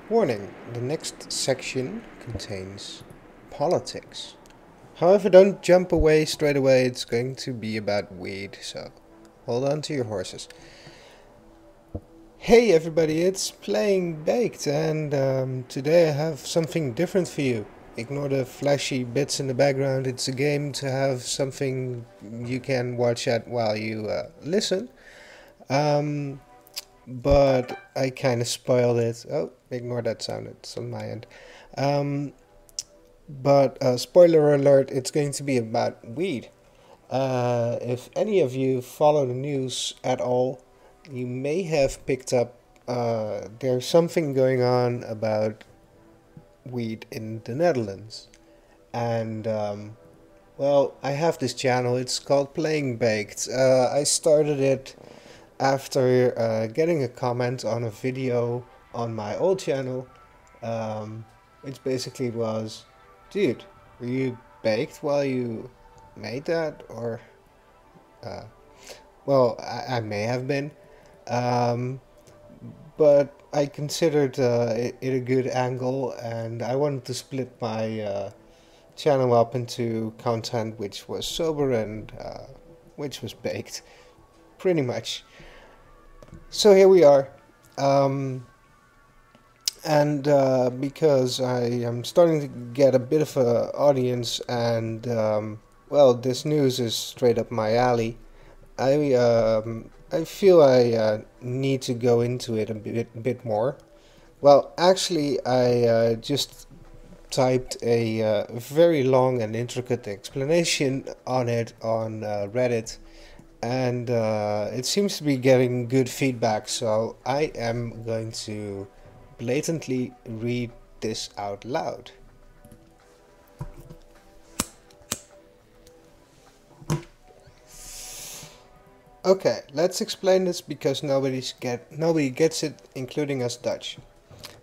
Warning, the next section contains politics. However, don't jump away straight away, it's going to be about weed, so hold on to your horses. Hey everybody, it's Playing Baked, and today I have something different for you. Ignore the flashy bits in the background, it's a game to have something you can watch at while you listen. Um, but I kind of spoiled it. Oh, ignore that sound, it's on my end. Um, but spoiler alert, it's going to be about weed. If any of you follow the news at all, you may have picked up there's something going on about weed in the Netherlands. And, well, I have this channel, it's called Playing Baked. I started it after getting a comment on a video on my old channel, which basically was, dude, were you baked while you made that? Or, uh, well, I may have been, um, but I considered it a good angle, and I wanted to split my channel up into content which was sober and which was baked, pretty much. So here we are. Um, and because I am starting to get a bit of a audience, and well, this news is straight up my alley. I feel I need to go into it a bit more. Well, actually, I just typed a very long and intricate explanation on it on Reddit, and it seems to be getting good feedback, so I am going to blatantly read this out loud. Okay, let's explain this because nobody gets it, including us Dutch.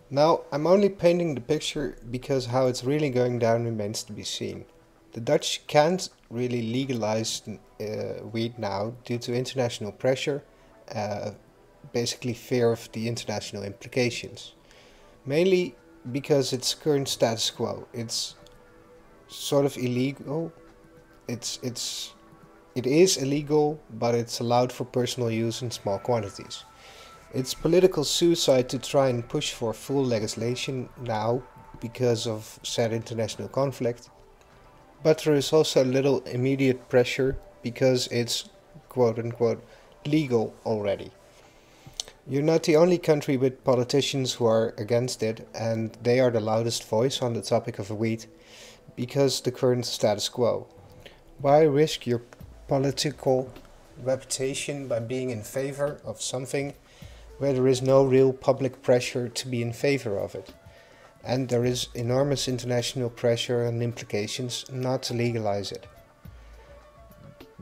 Now, I'm only painting the picture because how it's really going down remains to be seen. The Dutch can't really legalize weed now due to international pressure, uh, basically fear of the international implications. Mainly because its current status quo. It's sort of illegal. It is illegal, but it's allowed for personal use in small quantities. It's political suicide to try and push for full legislation now because of said international conflict. But there is also little immediate pressure because it's quote unquote legal already. You're not the only country with politicians who are against it, and they are the loudest voice on the topic of weed because the current status quo. Why risk your political reputation by being in favor of something where there is no real public pressure to be in favor of it? And there is enormous international pressure and implications not to legalize it.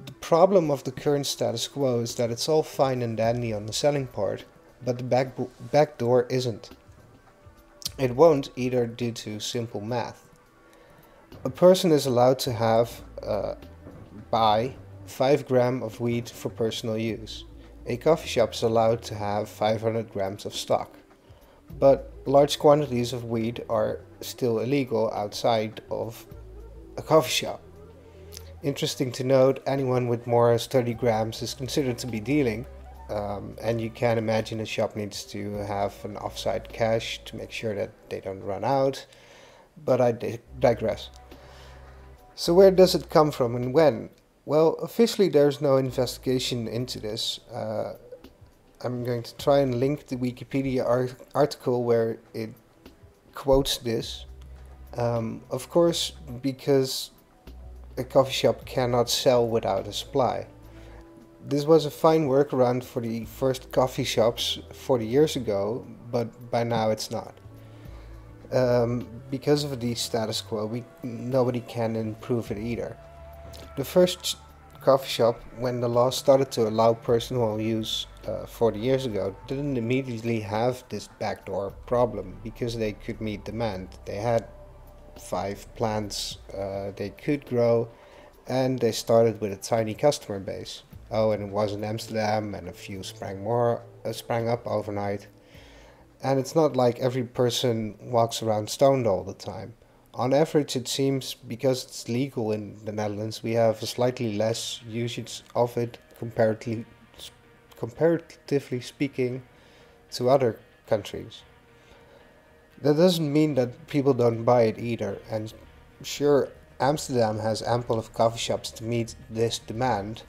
The problem of the current status quo is that it's all fine and dandy on the selling part, but the back door isn't. It won't either due to simple math. A person is allowed to buy 5 grams of weed for personal use. A coffee shop is allowed to have 500 grams of stock. But large quantities of weed are still illegal outside of a coffee shop. Interesting to note, anyone with more than 30 grams is considered to be dealing, and you can imagine a shop needs to have an offsite cache to make sure that they don't run out, but I digress. So where does it come from and when? Well, officially there's no investigation into this. I'm going to try and link the Wikipedia article where it quotes this. Of course, because a coffee shop cannot sell without a supply. This was a fine workaround for the first coffee shops 40 years ago, but by now it's not. Because of the status quo, nobody can improve it either. The first coffee shop, when the law started to allow personal use 40 years ago, didn't immediately have this backdoor problem because they could meet demand. They had 5 plants they could grow, and they started with a tiny customer base. Oh, and it was in Amsterdam, and a few sprang up overnight. And it's not like every person walks around stoned all the time. On average, it seems because it's legal in the Netherlands, we have a slightly less usage of it comparatively speaking to other countries. That doesn't mean that people don't buy it either, and sure, Amsterdam has ample of coffee shops to meet this demand,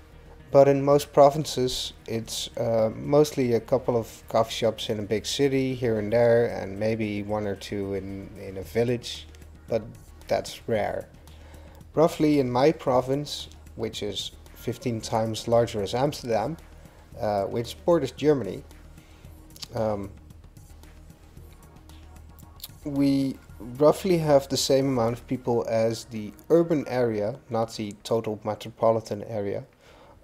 but in most provinces it's mostly a couple of coffee shops in a big city here and there, and maybe one or two in a village, but that's rare. Roughly in my province, which is 15 times larger as Amsterdam, which borders Germany, um, we roughly have the same amount of people as the urban area, not the total metropolitan area,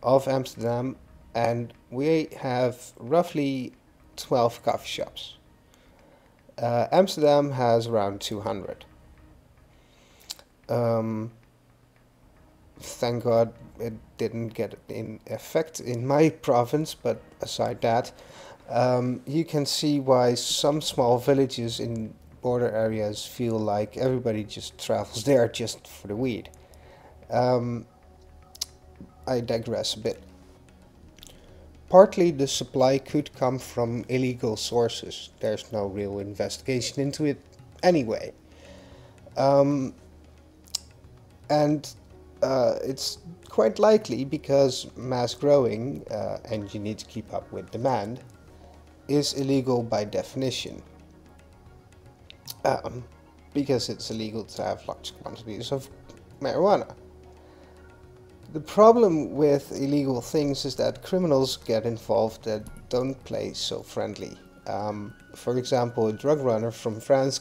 of Amsterdam, and we have roughly 12 coffee shops. Amsterdam has around 200. Thank God it didn't get in effect in my province, but aside that, you can see why some small villages in border areas feel like everybody just travels there just for the weed. Um, I digress a bit. Partly the supply could come from illegal sources. There's no real investigation into it anyway. Um, and it's quite likely because mass growing, and you need to keep up with demand, is illegal by definition. Because it's illegal to have large quantities of marijuana. The problem with illegal things is that criminals get involved that don't play so friendly. For example, a drug runner from France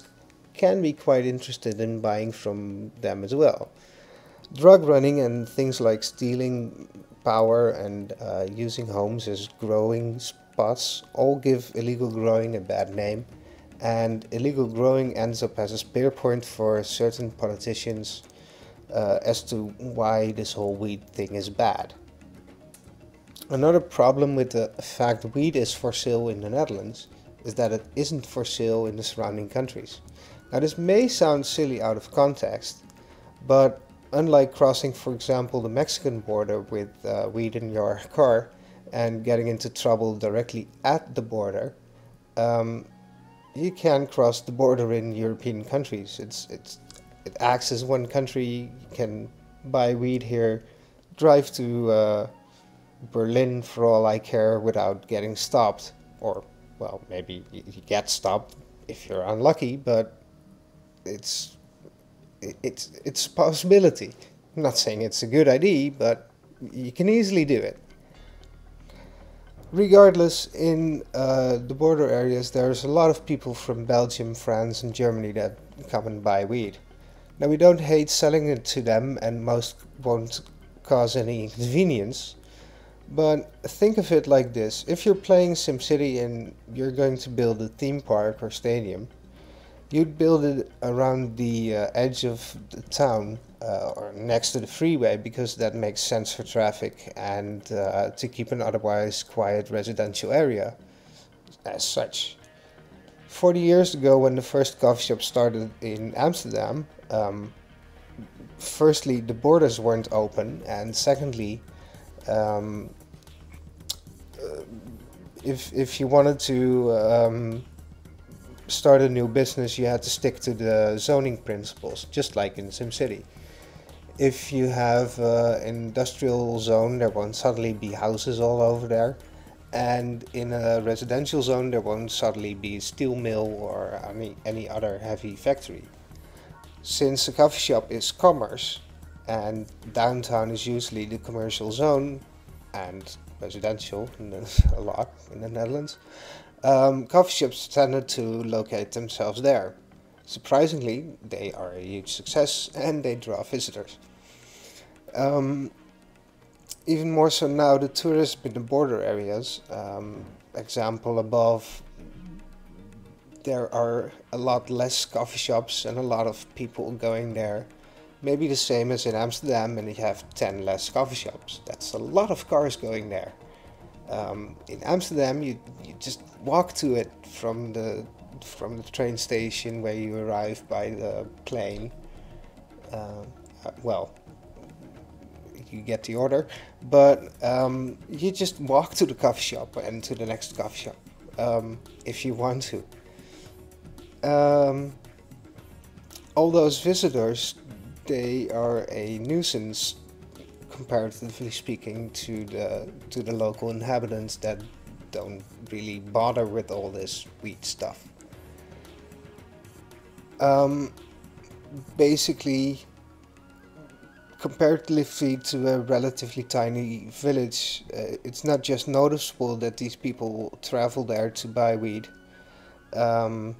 can be quite interested in buying from them as well. Drug running and things like stealing power and using homes as growing spots all give illegal growing a bad name, and illegal growing ends up as a spear point for certain politicians as to why this whole weed thing is bad. Another problem with the fact weed is for sale in the Netherlands is that it isn't for sale in the surrounding countries. Now this may sound silly out of context, but unlike crossing, for example, the Mexican border with weed in your car and getting into trouble directly at the border, you can cross the border in European countries. It acts as one country. You can buy weed here, drive to Berlin for all I care without getting stopped, or well, maybe you get stopped if you're unlucky, but it's a possibility. I'm not saying it's a good idea, but you can easily do it. Regardless, in the border areas, there's a lot of people from Belgium, France, and Germany that come and buy weed. Now, we don't hate selling it to them, and most won't cause any inconvenience. But think of it like this: if you're playing SimCity and you're going to build a theme park or stadium, you'd build it around the edge of the town or next to the freeway because that makes sense for traffic and to keep an otherwise quiet residential area as such. 40 years ago, when the first coffee shop started in Amsterdam, firstly, the borders weren't open, and secondly, if you wanted to start a new business, you had to stick to the zoning principles, just like in SimCity. If you have an industrial zone, there won't suddenly be houses all over there, and in a residential zone, there won't suddenly be a steel mill or any other heavy factory. Since a coffee shop is commerce, and downtown is usually the commercial zone, and residential a lot in the Netherlands, coffee shops tended to locate themselves there. Surprisingly, they are a huge success and they draw visitors. Even more so now, the tourism in the border areas, example above, there are a lot less coffee shops and a lot of people going there. Maybe the same as in Amsterdam, and you have 10 less coffee shops. That's a lot of cars going there. In Amsterdam, you just walk to it from the from the train station where you arrive by the plane. Well, you get the order, but you just walk to the coffee shop and to the next coffee shop if you want to. Um, all those visitors, they are a nuisance comparatively speaking to the local inhabitants that don't really bother with all this weed stuff. Um, Basically, comparatively to a relatively tiny village, it's not just noticeable that these people travel there to buy weed. Um,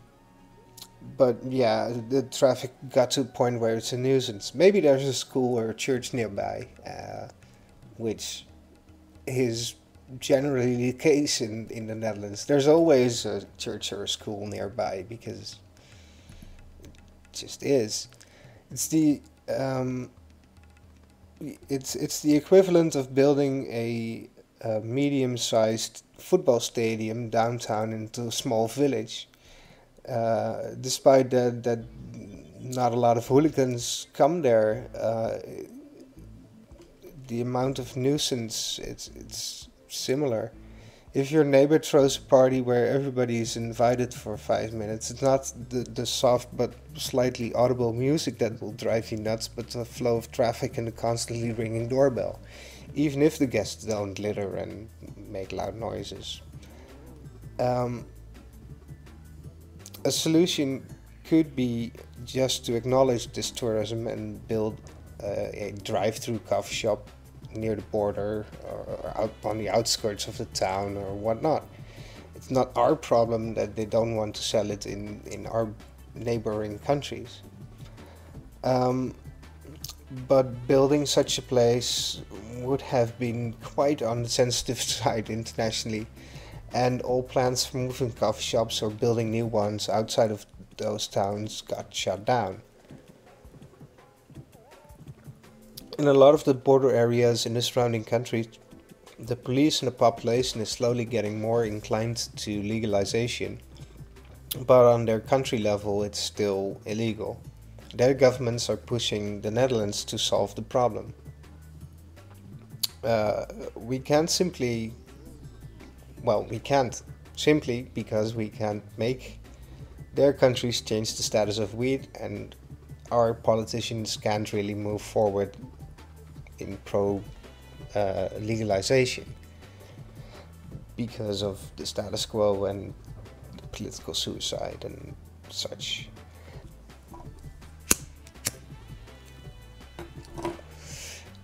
but yeah, the traffic got to a point where it's a nuisance. Maybe there's a school or a church nearby, which is generally the case in the Netherlands. There's always a church or a school nearby because it just is. It's the um, it's the equivalent of building a medium-sized football stadium downtown into a small village. Despite that not a lot of hooligans come there, the amount of nuisance it's similar. If your neighbor throws a party where everybody is invited for 5 minutes, it's not the soft but slightly audible music that will drive you nuts, but the flow of traffic and the constantly ringing doorbell, even if the guests don't litter and make loud noises. Um, a solution could be just to acknowledge this tourism and build a drive-through coffee shop near the border or out on the outskirts of the town or whatnot. It's not our problem that they don't want to sell it in our neighboring countries. Um, but building such a place would have been quite on the sensitive side internationally, and all plans for moving coffee shops or building new ones outside of those towns got shut down. In a lot of the border areas in the surrounding countries, the police and the population is slowly getting more inclined to legalization, but on their country level it's still illegal. Their governments are pushing the Netherlands to solve the problem. We can't simply, well, we can't simply because we can't make their countries change the status of weed, and our politicians can't really move forward in pro legalization because of the status quo and the political suicide and such.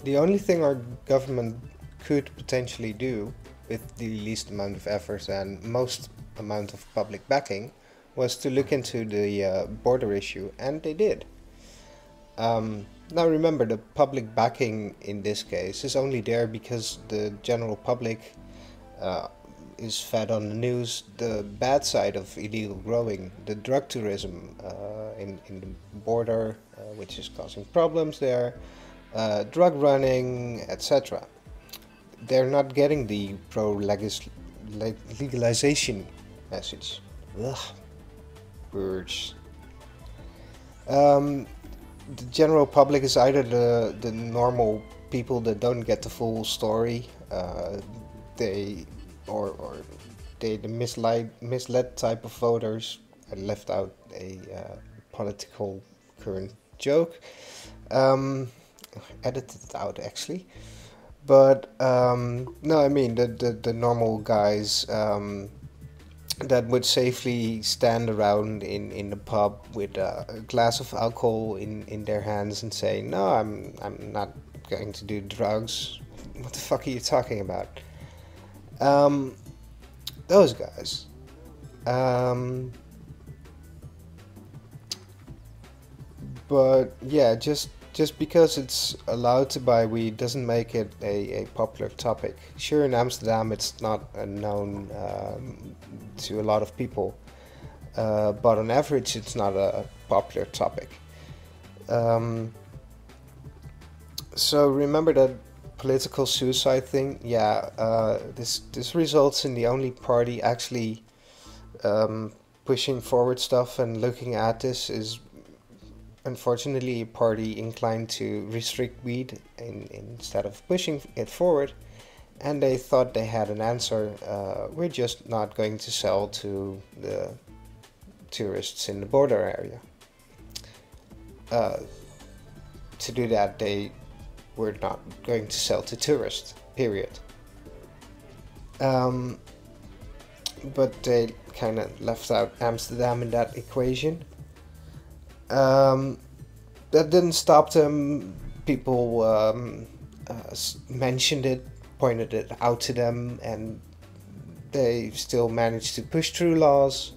The only thing our government could potentially do with the least amount of effort and most amount of public backing was to look into the border issue, and they did. Now remember, the public backing in this case is only there because the general public is fed on the news the bad side of illegal growing, the drug tourism in the border, which is causing problems there, drug running, etc. They're not getting the legalization message. Ugh, words. The general public is either the normal people that don't get the full story, they or they the misled type of voters. I left out a political current joke. Edited it out actually, but no, I mean the normal guys. That would safely stand around in the pub with a glass of alcohol in their hands and say, "No, I'm not going to do drugs. What the fuck are you talking about?" Those guys. But yeah, just because it's allowed to buy weed doesn't make it a popular topic. Sure, in Amsterdam it's not known to a lot of people, but on average it's not a popular topic. So remember that political suicide thing? Yeah, this results in the only party actually pushing forward stuff and looking at this is unfortunately a party inclined to restrict weed instead of pushing it forward. And they thought they had an answer. We're just not going to sell to the tourists in the border area. To do that, they were not going to sell to tourists, period. But they kind of left out Amsterdam in that equation. That didn't stop them. People mentioned it, pointed it out to them, and they still managed to push through laws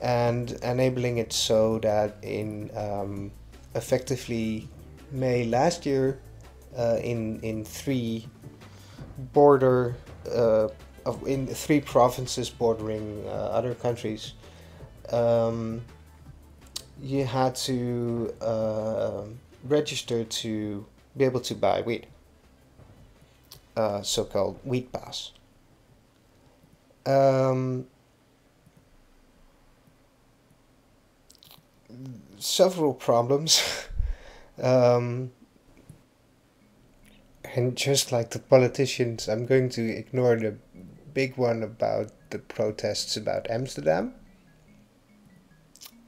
and enabling it so that in effectively May last year, in three border in 3 provinces bordering other countries, you had to register to be able to buy weed, so-called weed pass. Several problems. And just like the politicians, I'm going to ignore the big one about the protests about Amsterdam.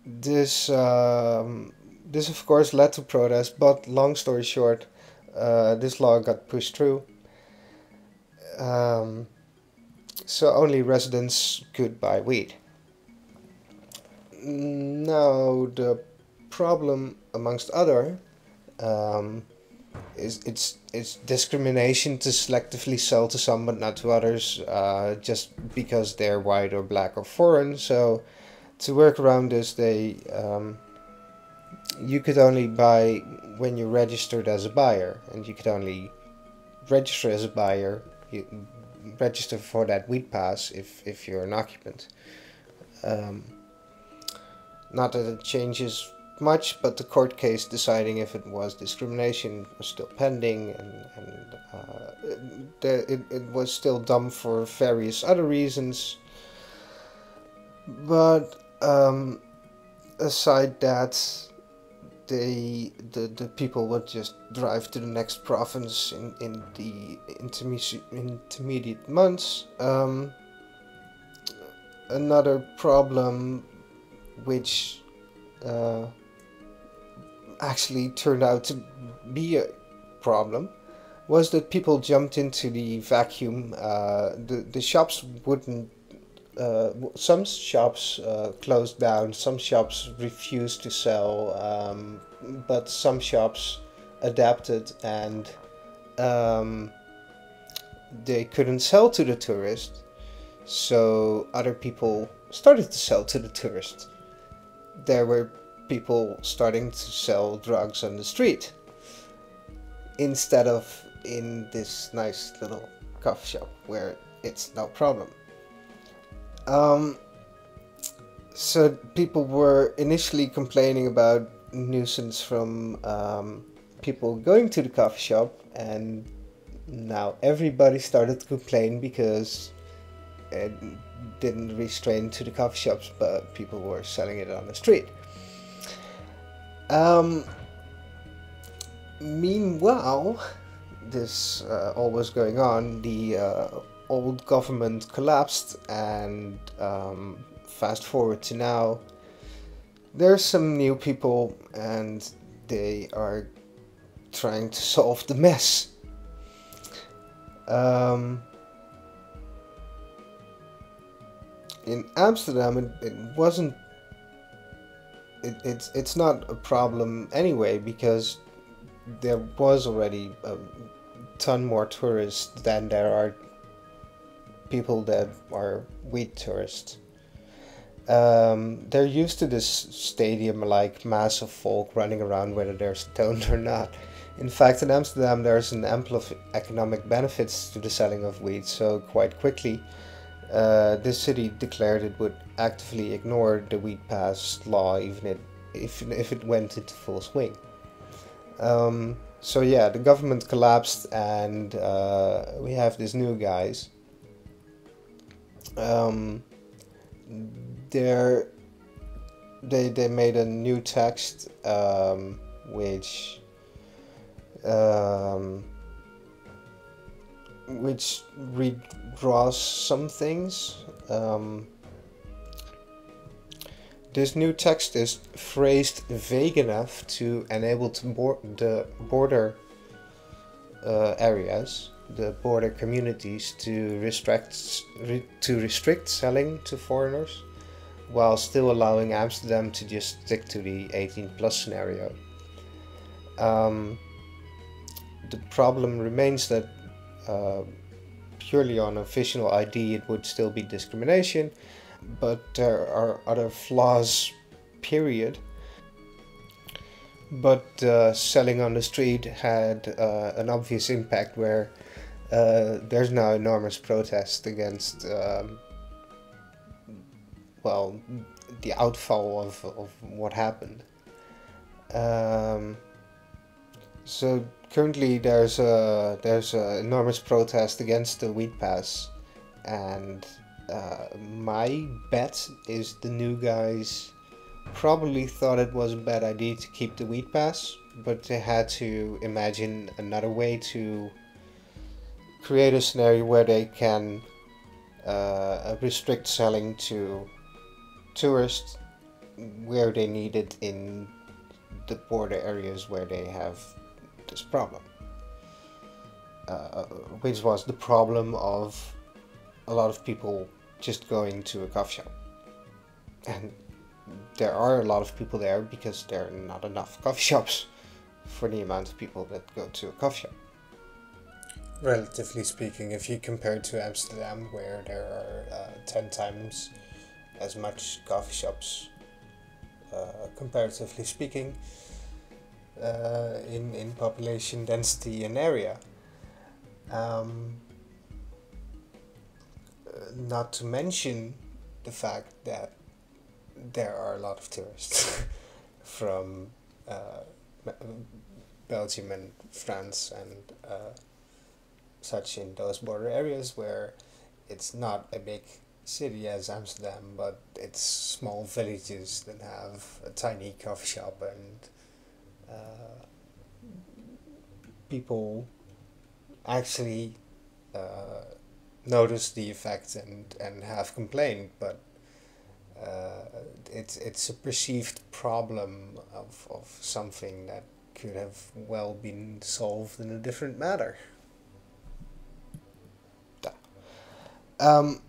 This of course led to protests, but long story short, this law got pushed through. So only residents could buy weed. Now the problem, amongst other, is it's discrimination to selectively sell to some but not to others, just because they're white or black or foreign. So to work around this, you could only buy when you're registered as a buyer, and you could only register as a buyer. You register for that weed pass if you're an occupant. Not that it changes much, but the court case deciding if it was discrimination was still pending, and it was still dumb for various other reasons. But aside that, the people would just drive to the next province in the intermediate months. Another problem, which actually turned out to be a problem, was that people jumped into the vacuum. The shops wouldn't. Some shops closed down. Some shops refused to sell, but some shops adapted, and they couldn't sell to the tourist. So other people started to sell to the tourists. There were people starting to sell drugs on the street instead of in this nice little coffee shop where it's no problem. So people were initially complaining about nuisance from people going to the coffee shop, and now everybody started to complain because it didn't restrain to the coffee shops, but people were selling it on the street. Meanwhile, this all was going on, the old government collapsed, and fast forward to now, there's some new people, and they are trying to solve the mess. In Amsterdam, it wasn't. It's not a problem anyway, because there was already a ton more tourists than there are people that are weed tourists. They're used to this stadium-like mass of folk running around whether they're stoned or not. In fact, in Amsterdam there's an ample of economic benefits to the selling of weed, so quite quickly this city declared it would actively ignore the weed pass law, even if it went into full swing. So yeah, the government collapsed, and we have these new guys. They're they made a new text which um, which redraws some things. This new text is phrased vague enough to enable the border areas, the border communities, to restrict selling to foreigners, while still allowing Amsterdam to just stick to the 18 plus scenario. The problem remains that purely on official ID it would still be discrimination, but there are other flaws, period. But selling on the street had an obvious impact where there's now enormous protest against, well, the outfall of what happened. So currently there's a enormous protest against the wheat pass, and my bet is the new guys probably thought it was a bad idea to keep the wheat pass, but they had to imagine another way to create a scenario where they can restrict selling to tourists where they need it in the border areas where they have this problem, which was the problem of a lot of people just going to a coffee shop. And there are a lot of people there because there are not enough coffee shops for the amount of people that go to a coffee shop. Relatively speaking, if you compare it to Amsterdam, where there are 10 times as much coffee shops, comparatively speaking, in population density and area. Not to mention the fact that there are a lot of tourists from Belgium and France and such in those border areas where it's not a big city as Amsterdam, but it's small villages that have a tiny coffee shop, and people actually notice the effect and have complained, but it's a perceived problem of something that could have well been solved in a different manner. Um,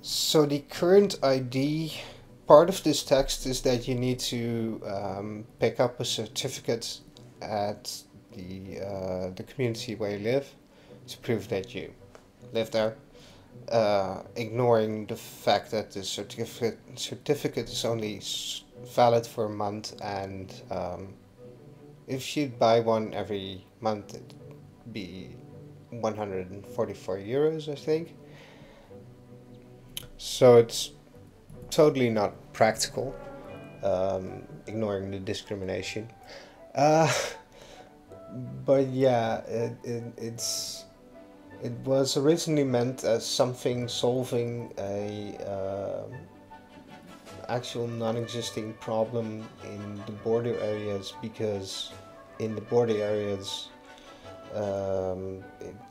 so the current ID part of this text is that you need to pick up a certificate at the community where you live to prove that you live there. Ignoring the fact that the certificate is only valid for a month, and if you buy one every month, it'd be 144 euros, I think. So it's totally not practical, ignoring the discrimination. Uh, but yeah, it was originally meant as something solving a actual non-existing problem in the border areas, because in the border areas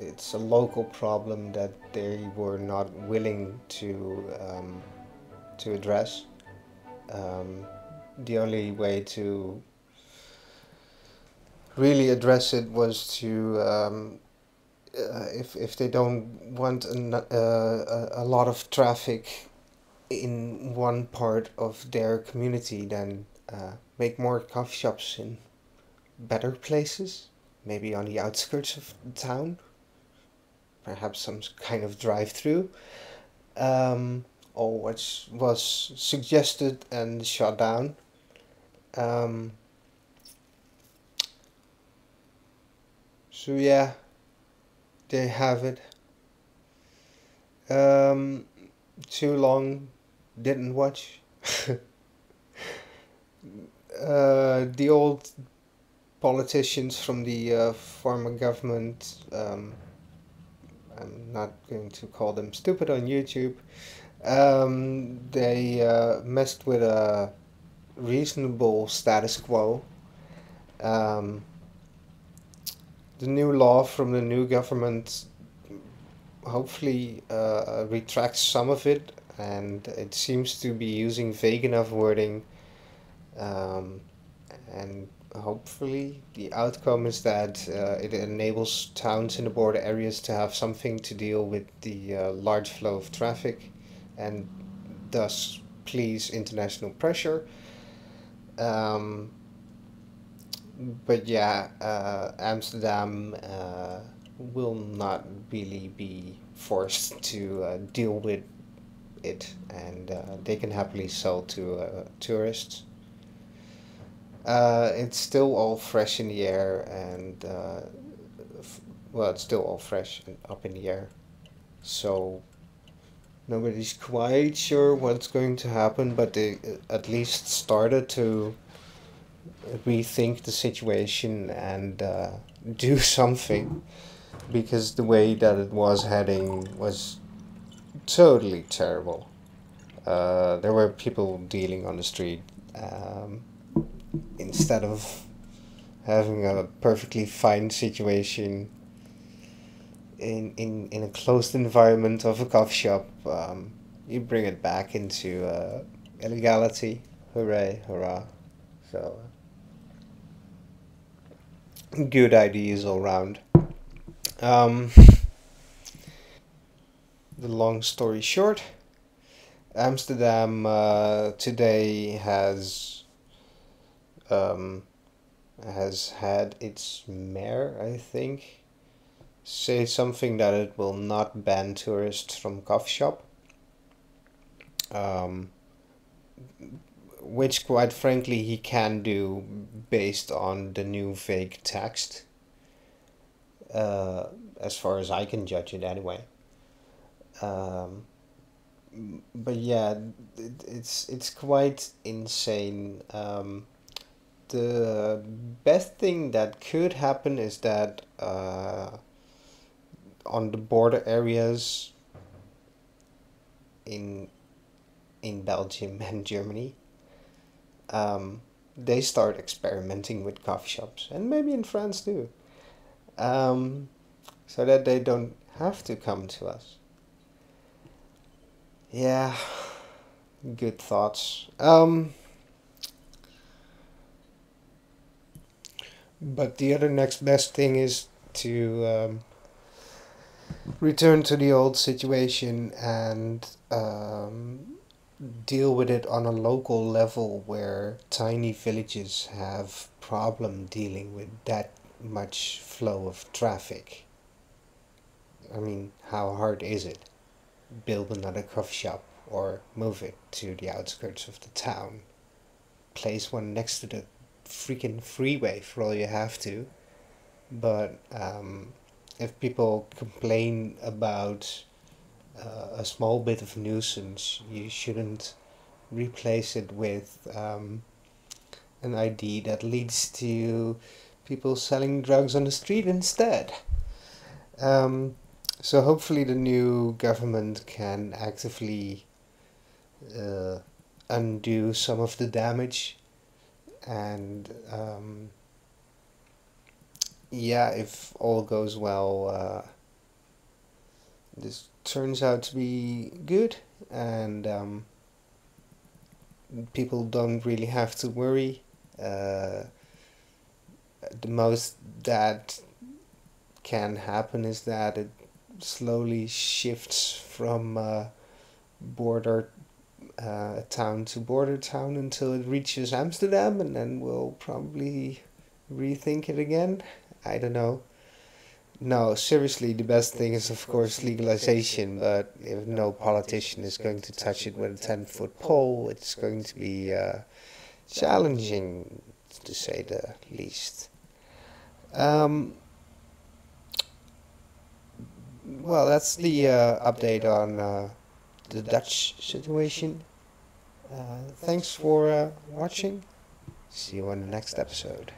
it's a local problem that they were not willing to address. The only way to really address it was to if they don't want a lot of traffic in one part of their community, then make more coffee shops in better places, maybe on the outskirts of the town, perhaps some kind of drive-through, or which was suggested and shot down. Um, so yeah, they have it. Um, Too long, didn't watch. The old politicians from the former government, I'm not going to call them stupid on YouTube. they messed with a reasonable status quo. Um, the new law from the new government hopefully retracts some of it, and it seems to be using vague enough wording, um, and hopefully the outcome is that it enables towns in the border areas to have something to deal with the large flow of traffic, and thus please international pressure. Um, but yeah, Amsterdam will not really be forced to deal with it, and they can happily sell to tourists. It's still all fresh in the air, and well, it's still all fresh and up in the air. So nobody's quite sure what's going to happen, but they at least started to rethink the situation and do something, because the way that it was heading was totally terrible. There were people dealing on the street, um, instead of having a perfectly fine situation in a closed environment of a coffee shop. You bring it back into illegality. Hooray, hurrah. So, good ideas all round. Um, the long story short, Amsterdam today um, has had its mayor, I think, say something that it will not ban tourists from coffee shop. Um, which, quite frankly, he can do based on the new vague text, uh, as far as I can judge it anyway. Um, but yeah, it's quite insane. The best thing that could happen is that on the border areas in Belgium and Germany, um, they start experimenting with coffee shops, and maybe in France too, um, so that they don't have to come to us. Yeah, good thoughts. But the other next best thing is to return to the old situation and deal with it on a local level where tiny villages have problem dealing with that much flow of traffic. I mean, how hard is it? Build another coffee shop or move it to the outskirts of the town. Place one next to the freaking freeway for all you have to. But if people complain about a small bit of nuisance, you shouldn't replace it with an ID that leads to people selling drugs on the street instead. Um, so hopefully the new government can actively uh, undo some of the damage, and yeah, if all goes well, this turns out to be good, and people don't really have to worry. Uh, the most that can happen is that it slowly shifts from border town to border town until it reaches Amsterdam, and then we'll probably rethink it again. I don't know. No, seriously, the best thing is, of course, legalization, but if no politician is going to touch it with a 10-foot pole, it's going to be challenging, to say the least. Um, well, that's the update on the Dutch situation. Thanks for watching. See you on the next episode.